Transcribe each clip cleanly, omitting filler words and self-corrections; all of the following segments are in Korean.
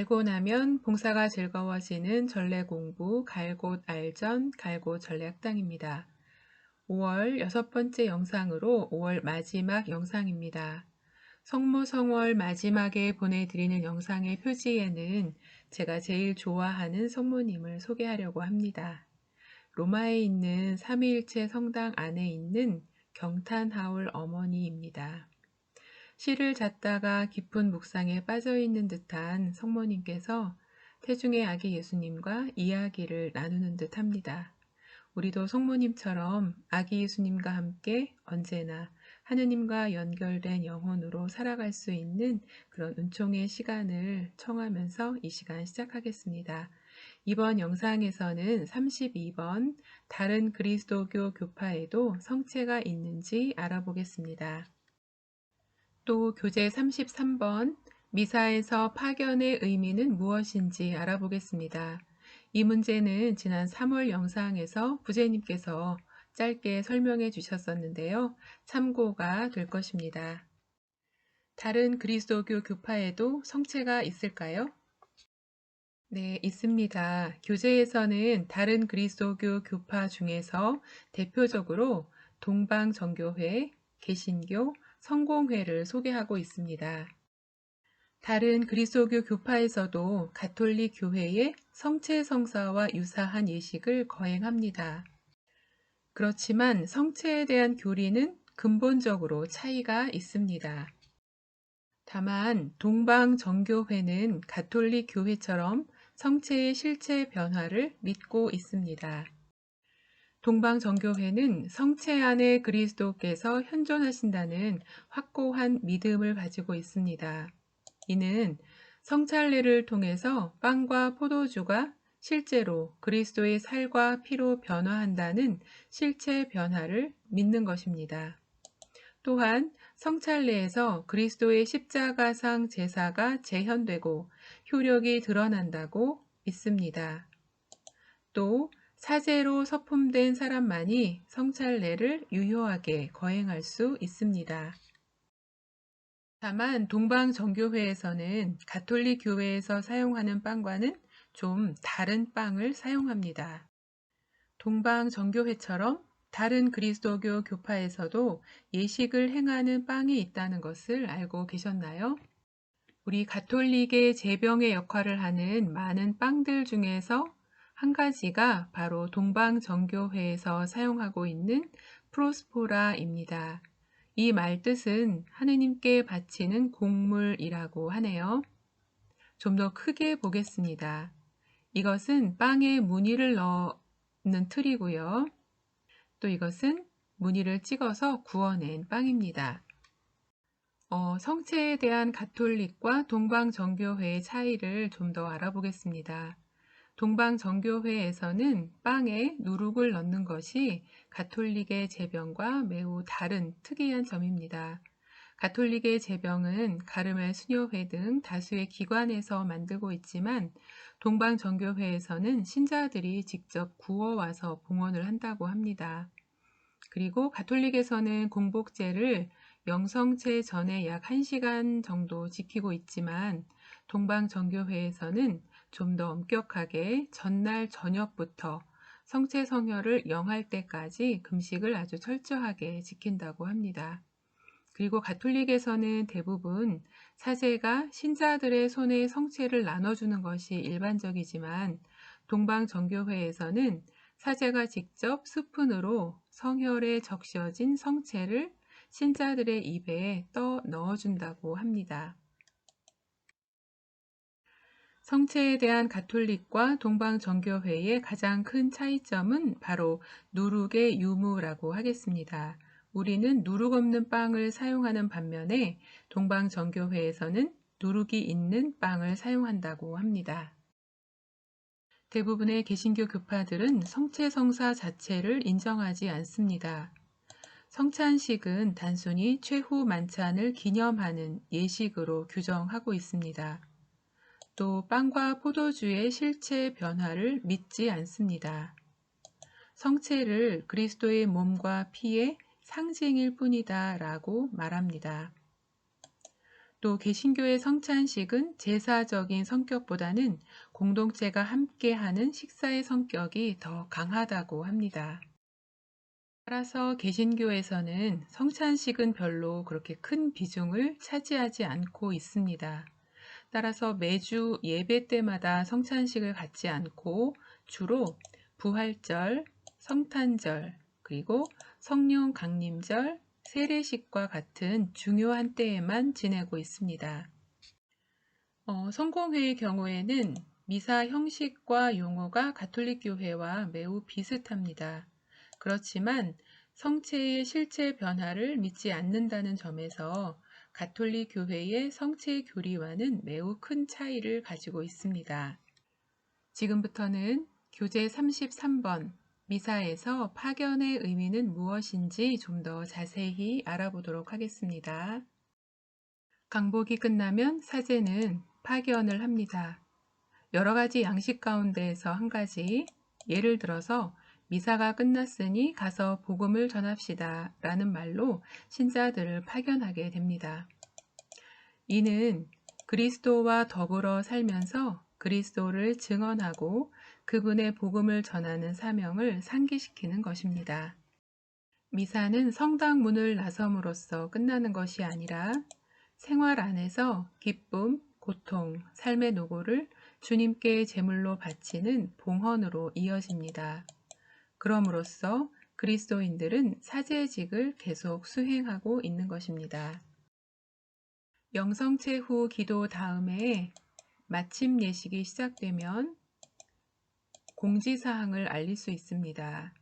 알고 나면 봉사가 즐거워지는 전래 공부 갈곳 알전 갈곳 전래학당입니다. 5월 여섯 번째 영상으로 5월 마지막 영상입니다. 성모성월 마지막에 보내드리는 영상의 표지에는 제가 제일 좋아하는 성모님을 소개하려고 합니다. 로마에 있는 삼위일체 성당 안에 있는 경탄하울 어머니입니다. 시를 잣다가 깊은 묵상에 빠져있는 듯한 성모님께서 태중의 아기 예수님과 이야기를 나누는 듯합니다. 우리도 성모님처럼 아기 예수님과 함께 언제나 하느님과 연결된 영혼으로 살아갈 수 있는 그런 은총의 시간을 청하면서 이 시간 시작하겠습니다. 이번 영상에서는 32번 다른 그리스도교 교파에도 성체가 있는지 알아보겠습니다. 또 교재 33번 미사에서 파견의 의미는 무엇인지 알아보겠습니다. 이 문제는 지난 3월 영상에서 부제님께서 짧게 설명해 주셨었는데요. 참고가 될 것입니다. 다른 그리스도교 교파에도 성체가 있을까요? 네, 있습니다. 교재에서는 다른 그리스도교 교파 중에서 대표적으로 동방정교회, 개신교, 성공회를 소개하고 있습니다. 다른 그리스도교 교파에서도 가톨릭 교회의 성체 성사와 유사한 예식을 거행합니다. 그렇지만 성체에 대한 교리는 근본적으로 차이가 있습니다. 다만 동방정교회는 가톨릭 교회처럼 성체의 실체 변화를 믿고 있습니다. 동방정교회는 성체 안에 그리스도께서 현존하신다는 확고한 믿음을 가지고 있습니다. 이는 성찬례를 통해서 빵과 포도주가 실제로 그리스도의 살과 피로 변화한다는 실체 변화를 믿는 것입니다. 또한 성찬례에서 그리스도의 십자가상 제사가 재현되고 효력이 드러난다고 믿습니다. 또 사제로 서품된 사람만이 성찬례를 유효하게 거행할 수 있습니다. 다만 동방정교회에서는 가톨릭 교회에서 사용하는 빵과는 좀 다른 빵을 사용합니다. 동방정교회처럼 다른 그리스도교 교파에서도 예식을 행하는 빵이 있다는 것을 알고 계셨나요? 우리 가톨릭의 제병의 역할을 하는 많은 빵들 중에서 한 가지가 바로 동방정교회에서 사용하고 있는 프로스포라입니다. 이 말뜻은 하느님께 바치는 곡물이라고 하네요. 좀 더 크게 보겠습니다. 이것은 빵에 무늬를 넣는 틀이고요. 또 이것은 무늬를 찍어서 구워낸 빵입니다. 성체에 대한 가톨릭과 동방정교회의 차이를 좀 더 알아보겠습니다. 동방정교회에서는 빵에 누룩을 넣는 것이 가톨릭의 제병과 매우 다른 특이한 점입니다. 가톨릭의 제병은 가르멜 수녀회 등 다수의 기관에서 만들고 있지만 동방정교회에서는 신자들이 직접 구워와서 봉헌을 한다고 합니다. 그리고 가톨릭에서는 공복제를 영성체 전에 약 1시간 정도 지키고 있지만 동방정교회에서는 좀 더 엄격하게 전날 저녁부터 성체 성혈을 영할 때까지 금식을 아주 철저하게 지킨다고 합니다. 그리고 가톨릭에서는 대부분 사제가 신자들의 손에 성체를 나눠주는 것이 일반적이지만 동방정교회에서는 사제가 직접 스푼으로 성혈에 적셔진 성체를 신자들의 입에 떠 넣어준다고 합니다. 성체에 대한 가톨릭과 동방정교회의 가장 큰 차이점은 바로 누룩의 유무라고 하겠습니다. 우리는 누룩 없는 빵을 사용하는 반면에 동방정교회에서는 누룩이 있는 빵을 사용한다고 합니다. 대부분의 개신교 교파들은 성체 성사 자체를 인정하지 않습니다. 성찬식은 단순히 최후 만찬을 기념하는 예식으로 규정하고 있습니다. 또 빵과 포도주의 실체 변화를 믿지 않습니다. 성체를 그리스도의 몸과 피의 상징일 뿐이다 라고 말합니다. 또 개신교의 성찬식은 제사적인 성격보다는 공동체가 함께하는 식사의 성격이 더 강하다고 합니다. 따라서 개신교에서는 성찬식은 별로 그렇게 큰 비중을 차지하지 않고 있습니다. 따라서 매주 예배 때마다 성찬식을 갖지 않고 주로 부활절, 성탄절, 그리고 성령 강림절, 세례식과 같은 중요한 때에만 지내고 있습니다. 성공회의 경우에는 미사 형식과 용어가 가톨릭 교회와 매우 비슷합니다. 그렇지만 성체의 실제 변화를 믿지 않는다는 점에서 가톨릭 교회의 성체 교리와는 매우 큰 차이를 가지고 있습니다. 지금부터는 교재 33번 미사에서 파견의 의미는 무엇인지 좀 더 자세히 알아보도록 하겠습니다. 강복이 끝나면 사제는 파견을 합니다. 여러 가지 양식 가운데에서 한 가지, 예를 들어서 미사가 끝났으니 가서 복음을 전합시다 라는 말로 신자들을 파견하게 됩니다. 이는 그리스도와 더불어 살면서 그리스도를 증언하고 그분의 복음을 전하는 사명을 상기시키는 것입니다. 미사는 성당 문을 나섬으로써 끝나는 것이 아니라 생활 안에서 기쁨, 고통, 삶의 노고를 주님께 제물로 바치는 봉헌으로 이어집니다. 그럼으로써 그리스도인들은 사제직을 계속 수행하고 있는 것입니다. 영성체 후 기도 다음에 마침 예식이 시작되면 공지사항을 알릴 수 있습니다.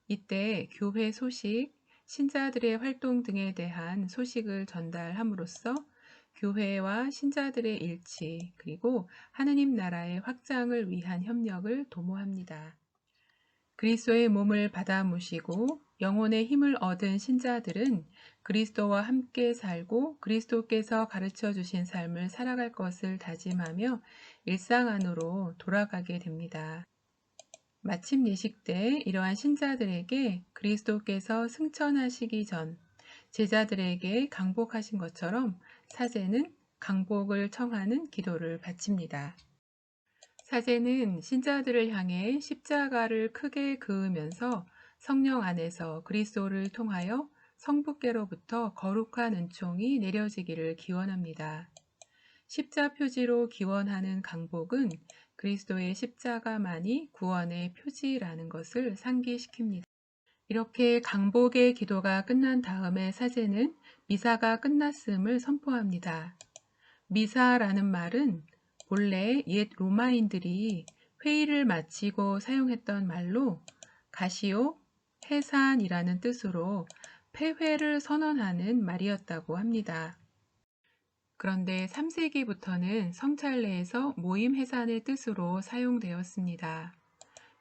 이때 교회 소식, 신자들의 활동 등에 대한 소식을 전달함으로써 교회와 신자들의 일치, 그리고 하느님 나라의 확장을 위한 협력을 도모합니다. 그리스도의 몸을 받아 모시고 영혼의 힘을 얻은 신자들은 그리스도와 함께 살고 그리스도께서 가르쳐 주신 삶을 살아갈 것을 다짐하며 일상 안으로 돌아가게 됩니다. 마침 예식 때 이러한 신자들에게 그리스도께서 승천하시기 전 제자들에게 강복하신 것처럼 사제는 강복을 청하는 기도를 바칩니다. 사제는 신자들을 향해 십자가를 크게 그으면서 성령 안에서 그리스도를 통하여 성부께로부터 거룩한 은총이 내려지기를 기원합니다. 십자 표지로 기원하는 강복은 그리스도의 십자가만이 구원의 표지라는 것을 상기시킵니다. 이렇게 강복의 기도가 끝난 다음에 사제는 미사가 끝났음을 선포합니다. 미사라는 말은 본래 옛 로마인들이 회의를 마치고 사용했던 말로 가시오, 해산이라는 뜻으로 폐회를 선언하는 말이었다고 합니다. 그런데 3세기부터는 성찰례에서 모임 해산의 뜻으로 사용되었습니다.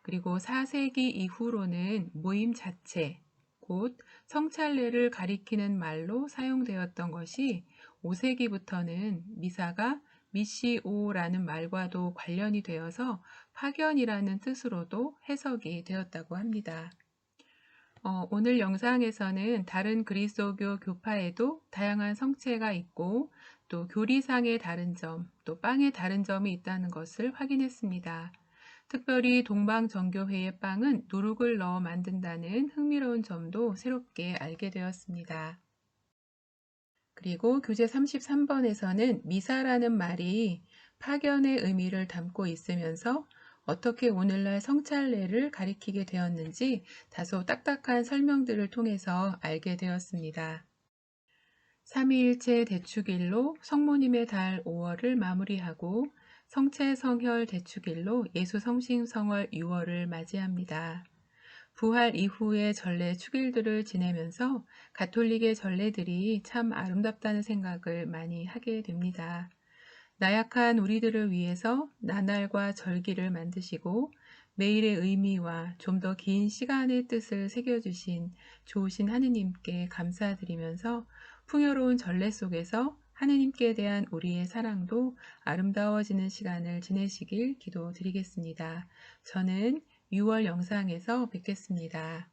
그리고 4세기 이후로는 모임 자체, 곧 성찰례를 가리키는 말로 사용되었던 것이 5세기부터는 미사가 미시오라는 말과도 관련이 되어서 파견이라는 뜻으로도 해석이 되었다고 합니다. 오늘 영상에서는 다른 그리스도교 교파에도 다양한 성체가 있고 또 교리상의 다른 점, 또 빵의 다른 점이 있다는 것을 확인했습니다. 특별히 동방정교회의 빵은 누룩을 넣어 만든다는 흥미로운 점도 새롭게 알게 되었습니다. 그리고 교재 33번에서는 미사라는 말이 파견의 의미를 담고 있으면서 어떻게 오늘날 성찰례를 가리키게 되었는지 다소 딱딱한 설명들을 통해서 알게 되었습니다. 삼위일체 대축일로 성모님의 달 5월을 마무리하고 성체 성혈 대축일로 예수 성심성월 6월을 맞이합니다. 부활 이후의 전례 축일들을 지내면서 가톨릭의 전례들이 참 아름답다는 생각을 많이 하게 됩니다. 나약한 우리들을 위해서 나날과 절기를 만드시고 매일의 의미와 좀 더 긴 시간의 뜻을 새겨주신 좋으신 하느님께 감사드리면서 풍요로운 전례 속에서 하느님께 대한 우리의 사랑도 아름다워지는 시간을 지내시길 기도드리겠습니다. 저는 6월 영상에서 뵙겠습니다.